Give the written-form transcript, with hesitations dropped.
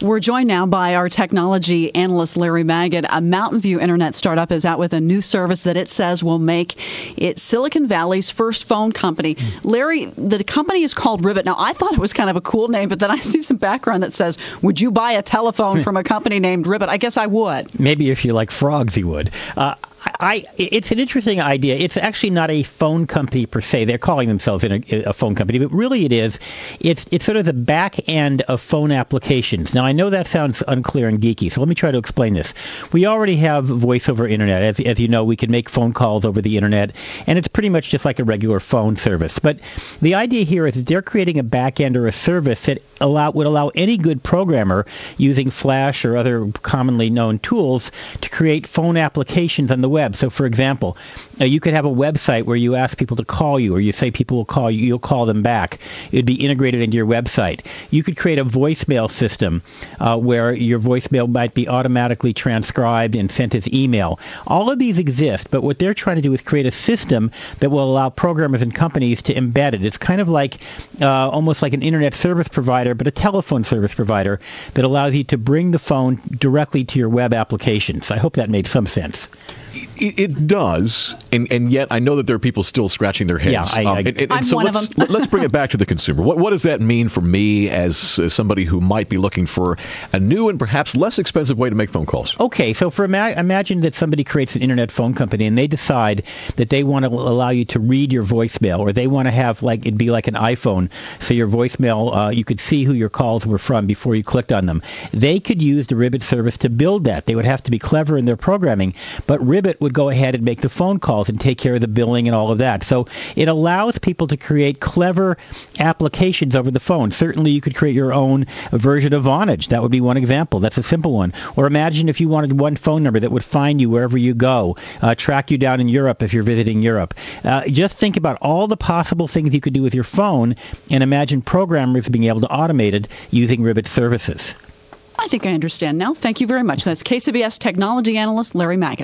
We're joined now by our technology analyst, Larry Magid. A Mountain View internet startup is out with a new service that it says will make it Silicon Valley's first phone company. Larry, the company is called Ribbit. Now, I thought it was kind of a cool name, but then I see some background that says, would you buy a telephone from a company named Ribbit? I guess I would. Maybe if you like frogs, you would. It's an interesting idea. It's actually not a phone company per se. They're calling themselves a phone company, but really it's sort of the back end of phone applications. Now, I know that sounds unclear and geeky, so let me try to explain this. We already have voice over internet. As you know, we can make phone calls over the internet, and it's pretty much just like a regular phone service. But the idea here is that they're creating a back end or a service that would allow any good programmer using Flash or other commonly known tools to create phone applications on the web. So, for example, you could have a website where you ask people to call you, or you say people will call you, you'll call them back. It would be integrated into your website. You could create a voicemail system where your voicemail might be automatically transcribed and sent as email. All of these exist, but what they're trying to do is create a system that will allow programmers and companies to embed it. It's kind of like almost like an internet service provider, but a telephone service provider that allows you to bring the phone directly to your web applications. I hope that made some sense. It does, and yet I know that there are people still scratching their heads. Yeah, I'm one of them. Let's bring it back to the consumer. What does that mean for me as somebody who might be looking for a new and perhaps less expensive way to make phone calls? Okay, so imagine that somebody creates an internet phone company and they decide that they want to allow you to read your voicemail, or they want to have it'd be like an iPhone, so your voicemail, you could see who your calls were from before you clicked on them. They could use the Ribbit service to build that. They would have to be clever in their programming, but Ribbit would go ahead and make the phone calls and take care of the billing and all of that. So it allows people to create clever applications over the phone. Certainly you could create your own version of Vonage. That would be one example. That's a simple one. Or imagine if you wanted one phone number that would find you wherever you go, track you down in Europe if you're visiting Europe. Just think about all the possible things you could do with your phone, and imagine programmers being able to automate it using Ribbit services. I think I understand now. Thank you very much. That's KCBS technology analyst Larry Magid.